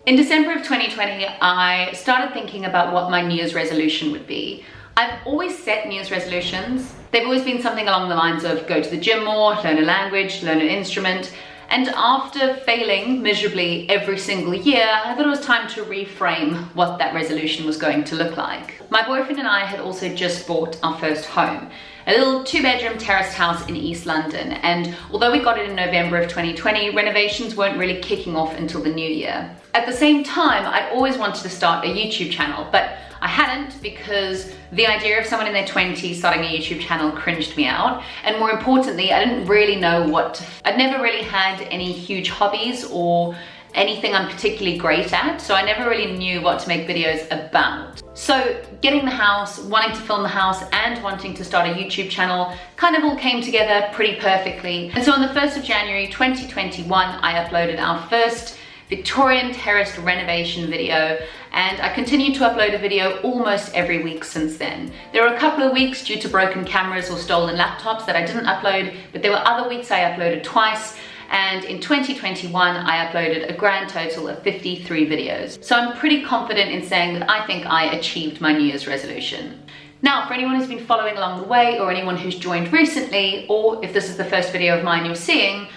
In December of 2020, I started thinking about what my New Year's resolution would be. I've always set New Year's resolutions. They've always been something along the lines of go to the gym more, learn a language, learn an instrument. And after failing miserably every single year, I thought it was time to reframe what that resolution was going to look like. My boyfriend and I had also just bought our first home, a little 2-bedroom terraced house in East London. And although we got it in November of 2020, renovations weren't really kicking off until the new year. At the same time, I'd always wanted to start a YouTube channel, but I hadn't because the idea of someone in their 20s starting a YouTube channel cringed me out. And more importantly, I didn't really know I'd never really had any huge hobbies or anything I'm particularly great at, so I never really knew what to make videos about. So getting the house, wanting to film the house, and wanting to start a YouTube channel kind of all came together pretty perfectly. And so on the 1st of January 2021, I uploaded our first Victorian terraced renovation video, and I continued to upload a video almost every week since then. There were a couple of weeks due to broken cameras or stolen laptops that I didn't upload, but there were other weeks I uploaded twice, and in 2021 I uploaded a grand total of 53 videos. So I'm pretty confident in saying that I think I achieved my New Year's resolution. Now, for anyone who's been following along the way, or anyone who's joined recently, or if this is the first video of mine you're seeing,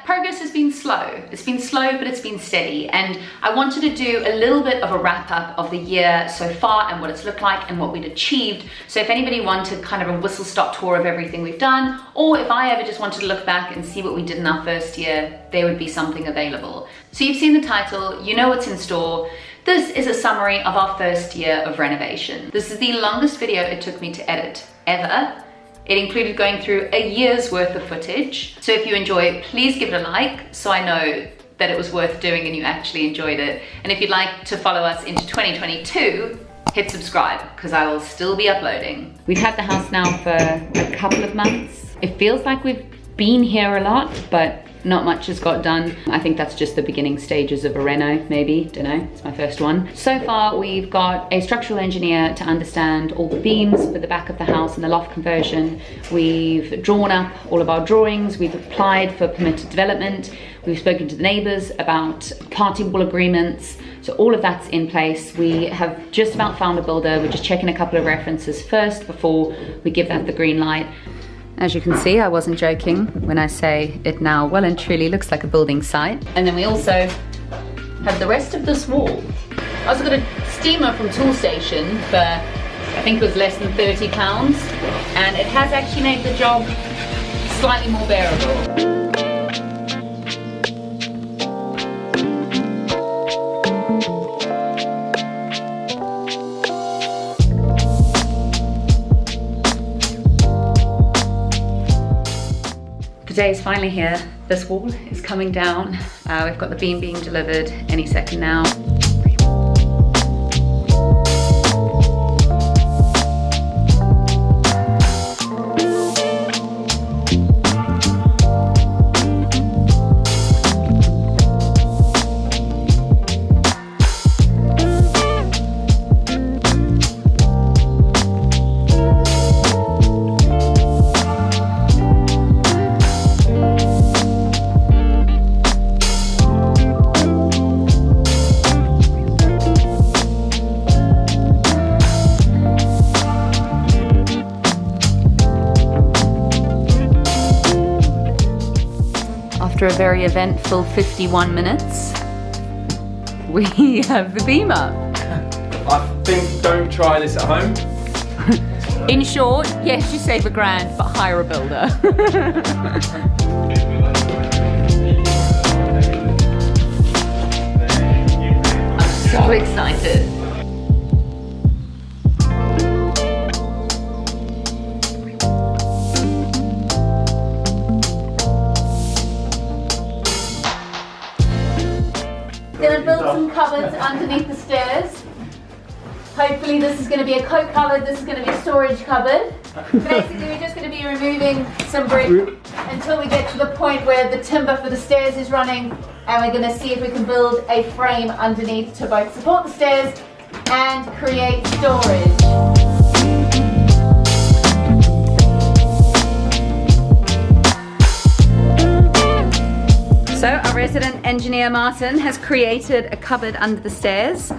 progress has been slow. It's been slow, but it's been steady. And I wanted to do a little bit of a wrap up of the year so far and what it's looked like and what we'd achieved. So if anybody wanted kind of a whistle-stop tour of everything we've done, or if I ever just wanted to look back and see what we did in our first year, there would be something available. So you've seen the title, you know what's in store. This is a summary of our first year of renovation. This is the longest video it took me to edit ever. It included going through a year's worth of footage. So if you enjoy it, please give it a like so I know that it was worth doing and you actually enjoyed it. And if you'd like to follow us into 2022, hit subscribe because I will still be uploading. We've had the house now for a couple of months. It feels like we've been here a lot, but not much has got done. I think that's just the beginning stages of a reno, maybe, don't know, it's my first one. So far, we've got a structural engineer to understand all the beams for the back of the house and the loft conversion. We've drawn up all of our drawings. We've applied for permitted development. We've spoken to the neighbors about party wall agreements. So all of that's in place. We have just about found a builder. We're just checking a couple of references first before we give that the green light. As you can see, I wasn't joking when I say it now well and truly looks like a building site. And then we also have the rest of this wall. I also got a steamer from Toolstation for, I think it was less than £30, and it has actually made the job slightly more bearable. The day is finally here. This wall is coming down. We've got the beam being delivered any second now. After a very eventful 51 minutes, we have the beam up. I think don't try this at home. In short, yes, you save £1,000, but hire a builder. I'm so excited. Gonna build some cupboards underneath the stairs. Hopefully this is gonna be a coat cupboard, this is gonna be a storage cupboard. Basically we're just gonna be removing some brick until we get to the point where the timber for the stairs is running, and we're gonna see if we can build a frame underneath to both support the stairs and create storage. So our resident engineer Martin has created a cupboard under the stairs.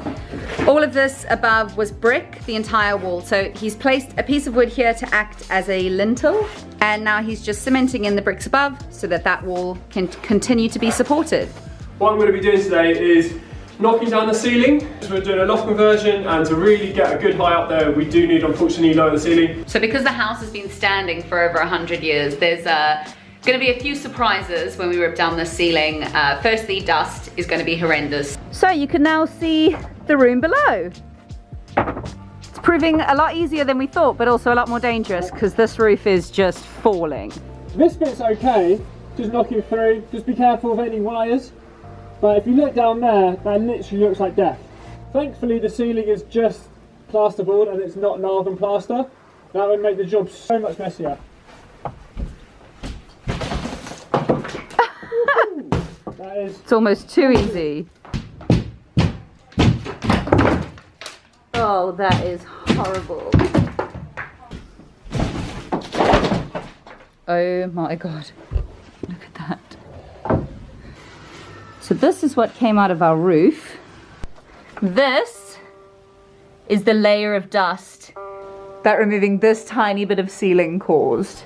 All of this above was brick, the entire wall. So he's placed a piece of wood here to act as a lintel, and now he's just cementing in the bricks above so that that wall can continue to be supported. What I'm going to be doing today is knocking down the ceiling. So we're doing a loft conversion, and to really get a good height up there, we do need, unfortunately, lower the ceiling. So because the house has been standing for over 100 years, there's going to be a few surprises when we rip down the ceiling. Firstly, dust is going to be horrendous. So you can now see the room below. It's proving a lot easier than we thought, but also a lot more dangerous because this roof is just falling. This bit's okay, just knocking through. Just be careful of any wires. But if you look down there, that literally looks like death. Thankfully, the ceiling is just plasterboard and it's not Narvan plaster. That would make the job so much messier. It's almost too easy. Oh, that is horrible. Oh my God, look at that. So this is what came out of our roof. This is the layer of dust that removing this tiny bit of ceiling caused.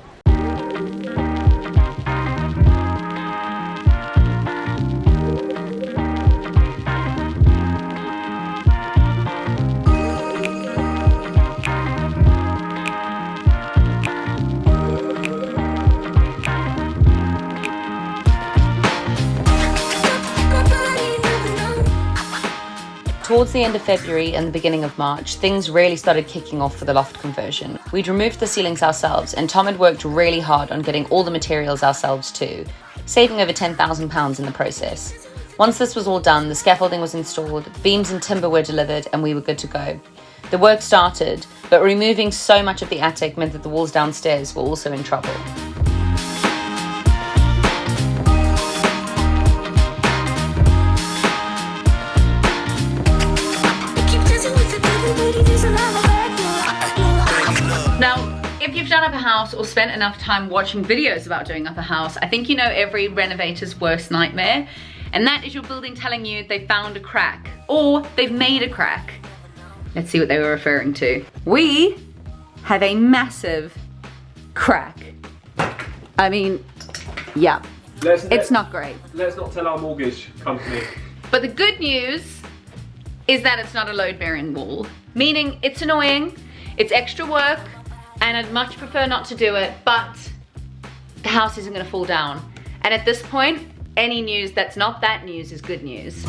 Towards the end of February and the beginning of March, things really started kicking off for the loft conversion. We'd removed the ceilings ourselves, and Tom had worked really hard on getting all the materials ourselves too, saving over £10,000 in the process. Once this was all done, the scaffolding was installed, beams and timber were delivered, and we were good to go. The work started, but removing so much of the attic meant that the walls downstairs were also in trouble. Now, if you've done up a house or spent enough time watching videos about doing up a house, I think you know every renovator's worst nightmare, and that is your building telling you they found a crack or they've made a crack. Let's see what they were referring to. We have a massive crack. I mean, yeah, it's not great. Let's not tell our mortgage company. But the good news is that it's not a load-bearing wall, meaning it's annoying, it's extra work, and I'd much prefer not to do it, but the house isn't gonna fall down. And at this point, any news that's not that news is good news.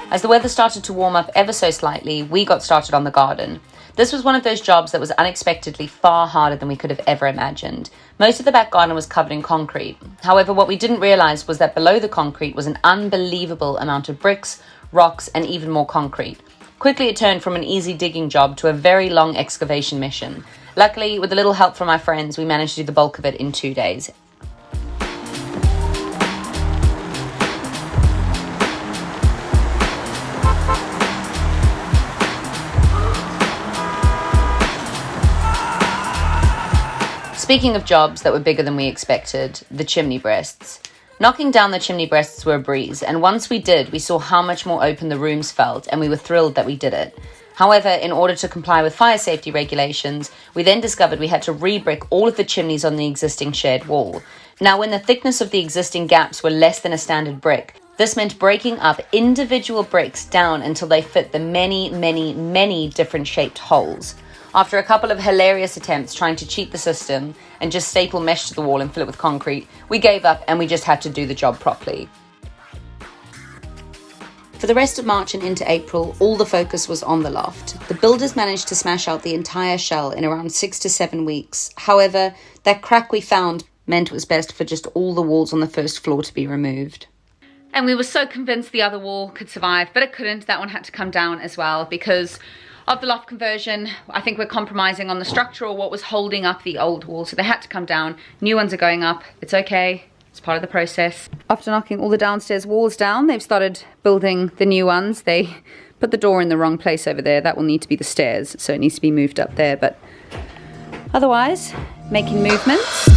As the weather started to warm up ever so slightly, we got started on the garden. This was one of those jobs that was unexpectedly far harder than we could have ever imagined. Most of the back garden was covered in concrete. However, what we didn't realize was that below the concrete was an unbelievable amount of bricks, rocks, and even more concrete. Quickly, it turned from an easy digging job to a very long excavation mission. Luckily, with a little help from my friends, we managed to do the bulk of it in 2 days. Speaking of jobs that were bigger than we expected, the chimney breasts. Knocking down the chimney breasts were a breeze, and once we did, we saw how much more open the rooms felt, and we were thrilled that we did it. However, in order to comply with fire safety regulations, we then discovered we had to re-brick all of the chimneys on the existing shared wall. Now, when the thickness of the existing gaps were less than a standard brick, this meant breaking up individual bricks down until they fit the many, many, many different shaped holes. After a couple of hilarious attempts trying to cheat the system and just staple mesh to the wall and fill it with concrete, we gave up and we just had to do the job properly. For the rest of March and into April, all the focus was on the loft. The builders managed to smash out the entire shell in around 6 to 7 weeks. However, that crack we found meant it was best for just all the walls on the first floor to be removed. And we were so convinced the other wall could survive, but it couldn't. That one had to come down as well because of the loft conversion. I think we're compromising on the structure or what was holding up the old wall, so they had to come down. New ones are going up. It's okay. It's part of the process. After knocking all the downstairs walls down, they've started building the new ones. They put the door in the wrong place over there. That will need to be the stairs, so it needs to be moved up there. But otherwise, making movements.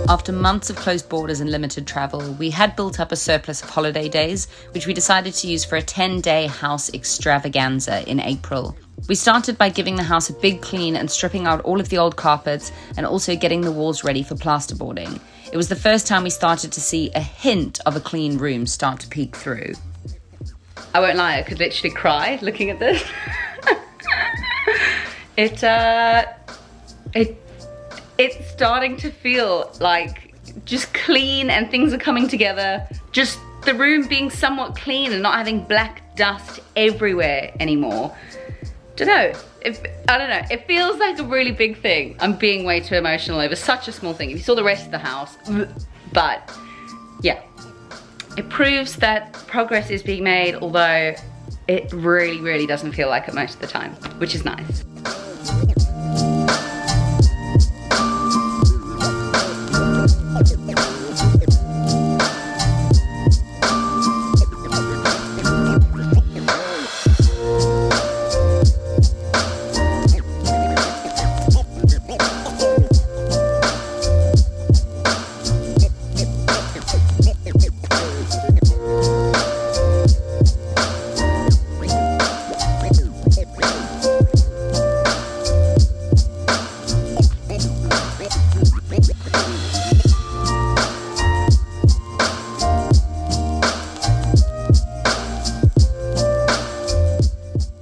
After months of closed borders and limited travel, we had built up a surplus of holiday days, which we decided to use for a 10-day house extravaganza in April. We started by giving the house a big clean and stripping out all of the old carpets and also getting the walls ready for plasterboarding. It was the first time we started to see a hint of a clean room start to peek through. I won't lie, I could literally cry looking at this. It's starting to feel like just clean and things are coming together. Just the room being somewhat clean and not having black dust everywhere anymore. I don't know, it feels like a really big thing. I'm being way too emotional over such a small thing. If you saw the rest of the house, but yeah. It proves that progress is being made, although it really, really doesn't feel like it most of the time, which is nice.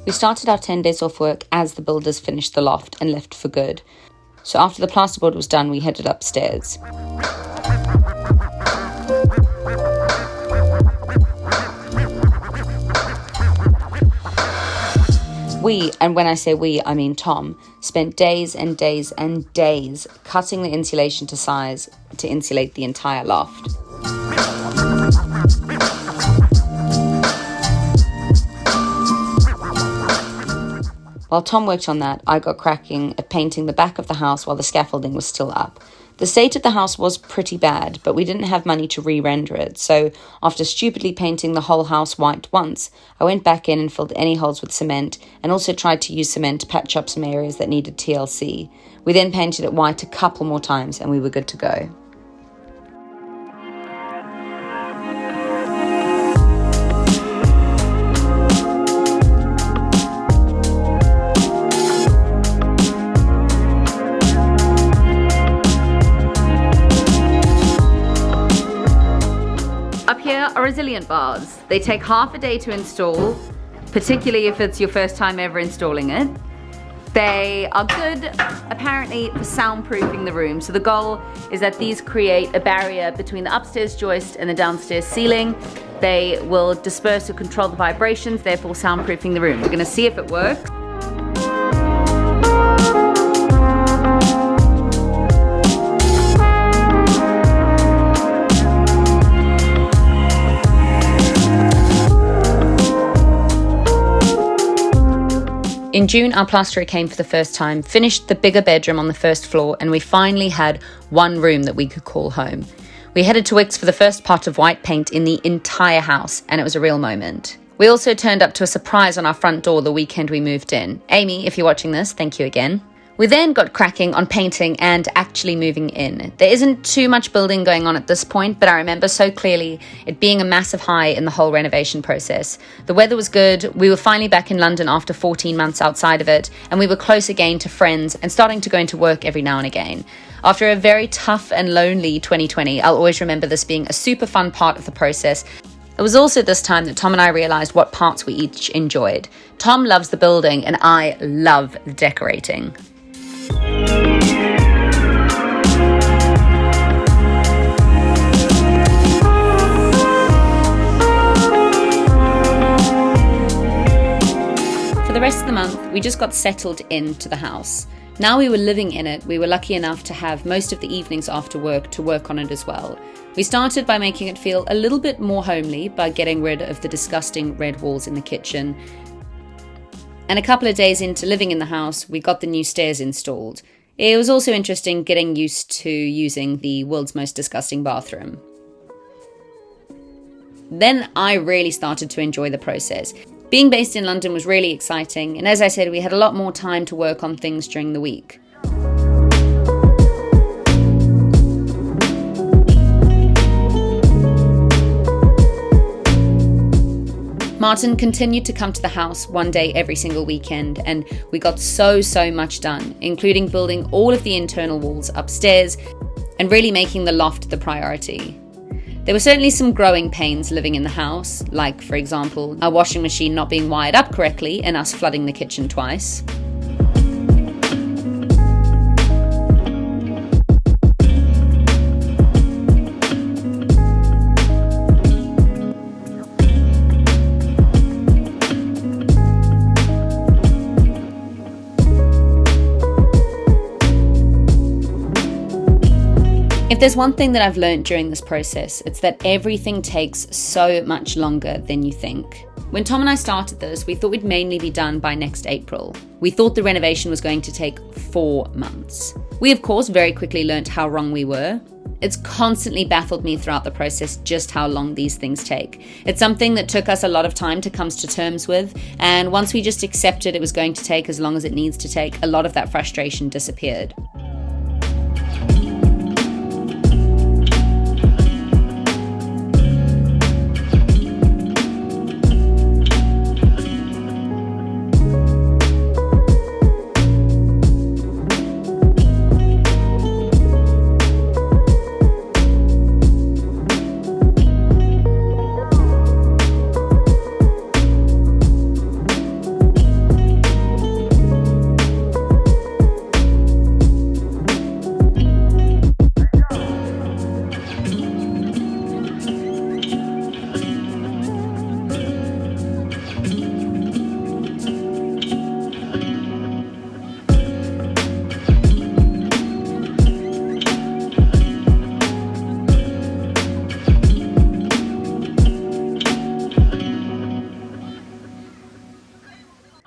We started our 10 days off work as the builders finished the loft and left for good. So after the plasterboard was done, we headed upstairs. We, and when I say we, I mean Tom, spent days and days and days cutting the insulation to size to insulate the entire loft. While Tom worked on that, I got cracking at painting the back of the house while the scaffolding was still up. The state of the house was pretty bad, but we didn't have money to re-render it, so after stupidly painting the whole house white once, I went back in and filled any holes with cement, and also tried to use cement to patch up some areas that needed TLC. We then painted it white a couple more times, and we were good to go. Are resilient bars. They take half a day to install, particularly if it's your first time ever installing it. They are good, apparently, for soundproofing the room. So the goal is that these create a barrier between the upstairs joist and the downstairs ceiling. They will disperse or control the vibrations, therefore soundproofing the room. We're gonna see if it works. In June, our plasterer came for the first time, finished the bigger bedroom on the first floor, and we finally had one room that we could call home. We headed to Wickes for the first pot of white paint in the entire house, and it was a real moment. We also turned up to a surprise on our front door the weekend we moved in. Amy, if you're watching this, thank you again. We then got cracking on painting and actually moving in. There isn't too much building going on at this point, but I remember so clearly it being a massive high in the whole renovation process. The weather was good, we were finally back in London after 14 months outside of it, and we were close again to friends and starting to go into work every now and again. After a very tough and lonely 2020, I'll always remember this being a super fun part of the process. It was also this time that Tom and I realised what parts we each enjoyed. Tom loves the building and I love the decorating. rest of the month, we just got settled into the house. Now we were living in it, we were lucky enough to have most of the evenings after work to work on it as well. We started by making it feel a little bit more homely by getting rid of the disgusting red walls in the kitchen. And a couple of days into living in the house, we got the new stairs installed. It was also interesting getting used to using the world's most disgusting bathroom. Then I really started to enjoy the process. Being based in London was really exciting, and as I said, we had a lot more time to work on things during the week. Martin continued to come to the house one day every single weekend, and we got so much done, including building all of the internal walls upstairs and really making the loft the priority. There were certainly some growing pains living in the house, like, for example, our washing machine not being wired up correctly and us flooding the kitchen twice. If there's one thing that I've learned during this process, it's that everything takes so much longer than you think. When Tom and I started this, we thought we'd mainly be done by next April. We thought the renovation was going to take 4 months. We, of course, very quickly learnt how wrong we were. It's constantly baffled me throughout the process just how long these things take. It's something that took us a lot of time to come to terms with, and once we just accepted it was going to take as long as it needs to take, a lot of that frustration disappeared.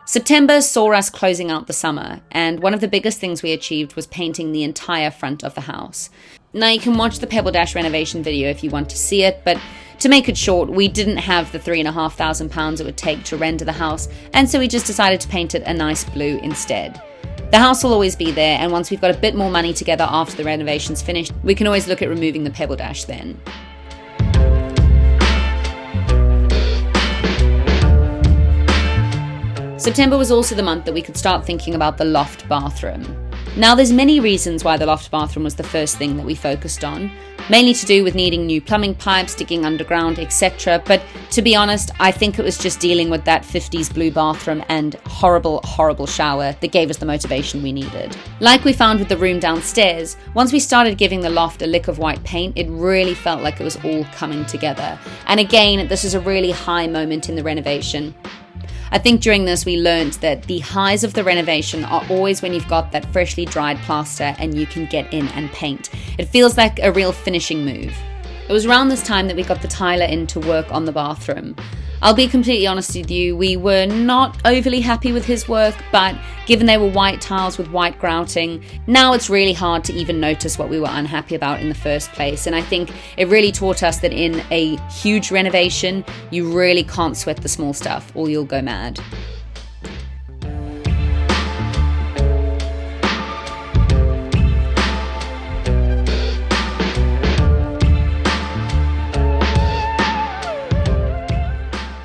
September saw us closing out the summer, and one of the biggest things we achieved was painting the entire front of the house. Now you can watch the Pebble Dash renovation video if you want to see it, but to make it short, we didn't have the £3,500 it would take to render the house, and so we just decided to paint it a nice blue instead. The house will always be there, and once we've got a bit more money together after the renovation's finished, we can always look at removing the Pebble Dash then. September was also the month that we could start thinking about the loft bathroom. Now there's many reasons why the loft bathroom was the first thing that we focused on, mainly to do with needing new plumbing pipes, digging underground, etc. But to be honest, I think it was just dealing with that 50s blue bathroom and horrible shower that gave us the motivation we needed. Like we found with the room downstairs, once we started giving the loft a lick of white paint, it really felt like it was all coming together. And again, this is a really high moment in the renovation. I think during this we learned that the highs of the renovation are always when you've got that freshly dried plaster and you can get in and paint. It feels like a real finishing move. It was around this time that we got the tiler in to work on the bathroom. I'll be completely honest with you, we were not overly happy with his work, but given they were white tiles with white grouting, now it's really hard to even notice what we were unhappy about in the first place. And I think it really taught us that in a huge renovation, you really can't sweat the small stuff or you'll go mad.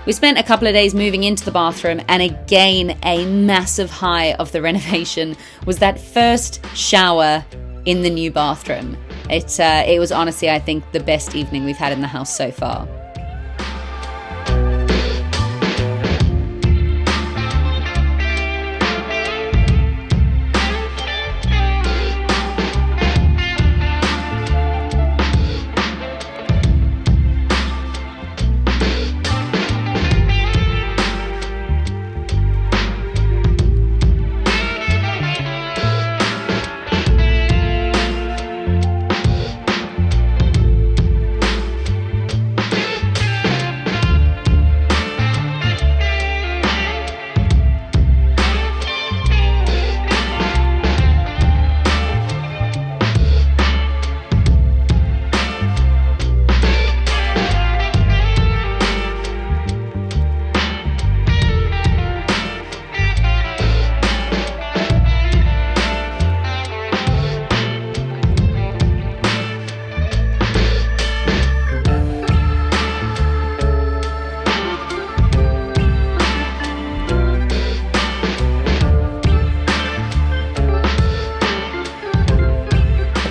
We spent a couple of days moving into the bathroom, and again, a massive high of the renovation was that first shower in the new bathroom. It was honestly, I think, the best evening we've had in the house so far.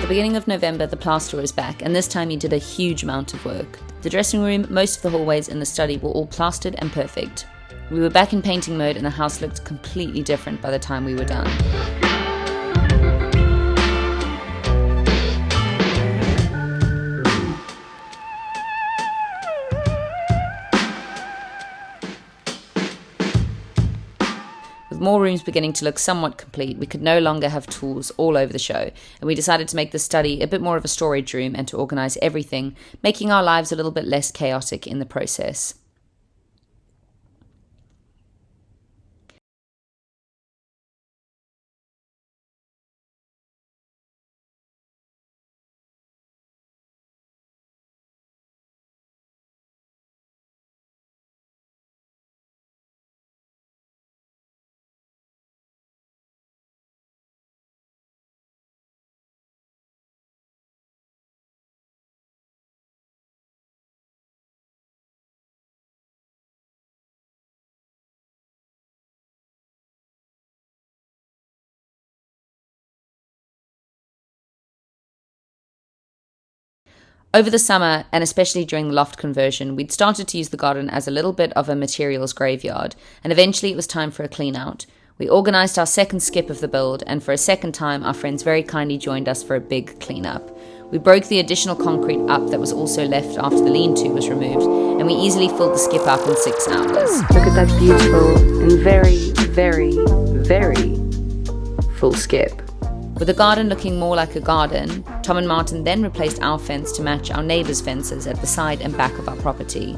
beginning of November, the plasterer was back, and this time he did a huge amount of work. The dressing room, most of the hallways, and the study were all plastered and perfect. We were back in painting mode, and the house looked completely different by the time we were done. With more rooms beginning to look somewhat complete, we could no longer have tools all over the show, and we decided to make the study a bit more of a storage room and to organise everything, making our lives a little bit less chaotic in the process. Over the summer, and especially during the loft conversion, we'd started to use the garden as a little bit of a materials graveyard, and eventually it was time for a clean out. We organised our second skip of the build, and for a second time, our friends very kindly joined us for a big clean-up. We broke the additional concrete up that was also left after the lean-to was removed, and we easily filled the skip up in 6 hours. Look at that beautiful and very, very, very full skip. With the garden looking more like a garden, Tom and Martin then replaced our fence to match our neighbours' fences at the side and back of our property.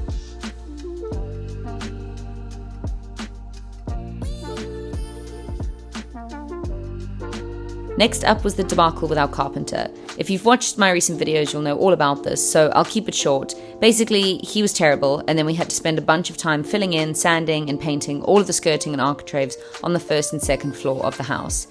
Next up was the debacle with our carpenter. If you've watched my recent videos, you'll know all about this, so I'll keep it short. Basically, he was terrible, and then we had to spend a bunch of time filling in, sanding and painting all of the skirting and architraves on the first and second floor of the house.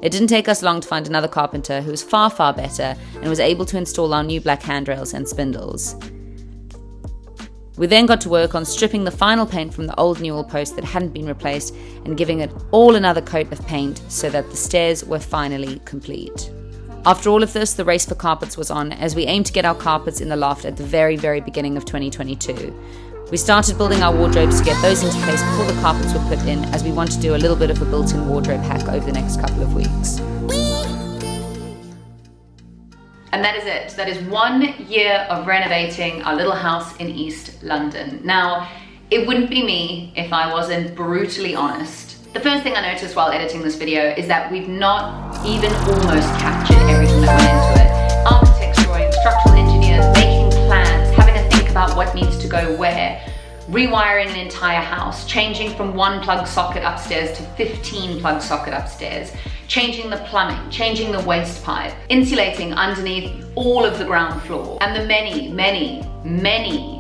It didn't take us long to find another carpenter who was far, far better and was able to install our new black handrails and spindles. We then got to work on stripping the final paint from the old newel post that hadn't been replaced and giving it all another coat of paint so that the stairs were finally complete. After all of this, the race for carpets was on, as we aimed to get our carpets in the loft at the very, very beginning of 2022. We started building our wardrobes to get those into place before the carpets were put in, as we want to do a little bit of a built-in wardrobe hack over the next couple of weeks. And that is it. That is 1 year of renovating our little house in East London. Now, it wouldn't be me if I wasn't brutally honest. The first thing I noticed while editing this video is that we've not even almost captured everything that went into it. Architects drawing, structural engineers, making plans, having a think about what needs to go where, rewiring an entire house, changing from 1 plug socket upstairs to 15 plug socket upstairs, changing the plumbing, changing the waste pipe, insulating underneath all of the ground floor, and the many, many, many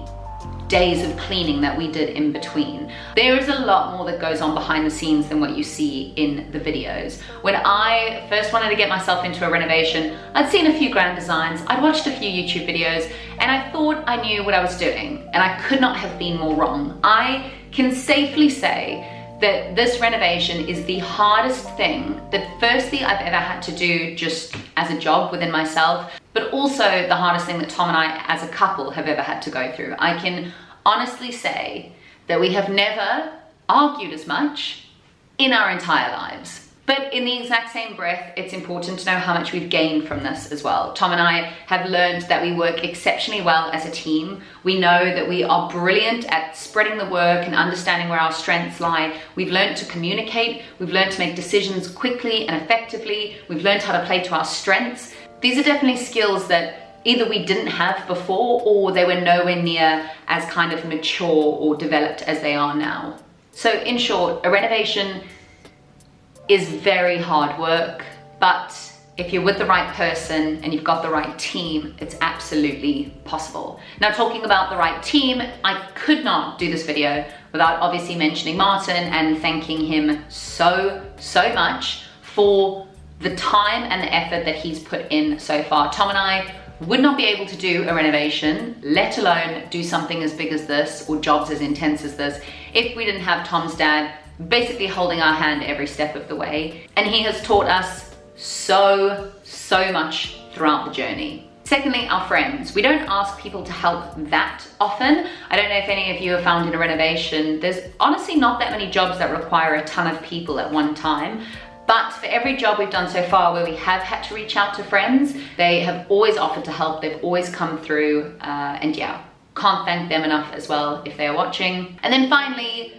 days of cleaning that we did in between. There is a lot more that goes on behind the scenes than what you see in the videos. When I first wanted to get myself into a renovation, I'd seen a few grand designs, I'd watched a few YouTube videos, and I thought I knew what I was doing, and I could not have been more wrong. I can safely say that this renovation is the hardest thing that firstly I've ever had to do just as a job within myself, but also the hardest thing that Tom and I as a couple have ever had to go through. I can honestly say that we have never argued as much in our entire lives. But in the exact same breath, it's important to know how much we've gained from this as well. Tom and I have learned that we work exceptionally well as a team. We know that we are brilliant at spreading the work and understanding where our strengths lie. We've learned to communicate. We've learned to make decisions quickly and effectively. We've learned how to play to our strengths. These are definitely skills that either we didn't have before or they were nowhere near as kind of mature or developed as they are now. So in short, a renovation is very hard work, but if you're with the right person and you've got the right team, it's absolutely possible. Now, talking about the right team, I could not do this video without obviously mentioning Martin and thanking him so much for the time and the effort that he's put in so far. Tom and I would not be able to do a renovation, let alone do something as big as this or jobs as intense as this, if we didn't have Tom's dad basically holding our hand every step of the way. And he has taught us so much throughout the journey. Secondly, our friends. We don't ask people to help that often. I don't know if any of you have found in a renovation, there's honestly not that many jobs that require a ton of people at one time. But for every job we've done so far where we have had to reach out to friends, they have always offered to help. They've always come through, and yeah, can't thank them enough as well if they are watching. And then finally,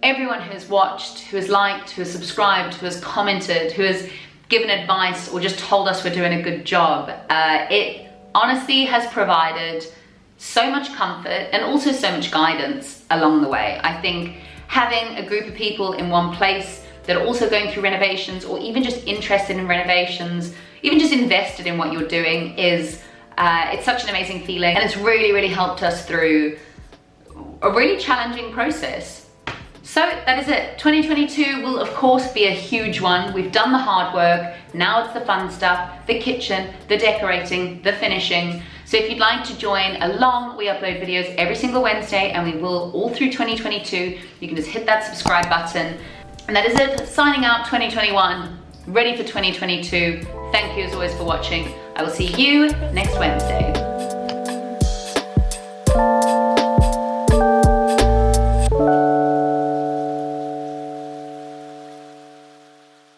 everyone who has watched, who has liked, who has subscribed, who has commented, who has given advice or just told us we're doing a good job. It honestly has provided so much comfort and also so much guidance along the way. I think having a group of people in one place that are also going through renovations or even just interested in renovations, even just invested in what you're doing is, it's such an amazing feeling, and it's really helped us through a really challenging process. So that is it. 2022 will of course be a huge one. We've done the hard work. Now it's the fun stuff, the kitchen, the decorating, the finishing. So if you'd like to join along, we upload videos every single Wednesday and we will all through 2022. You can just hit that subscribe button. And that is it. Signing out 2021, ready for 2022. Thank you as always for watching. I will see you next Wednesday.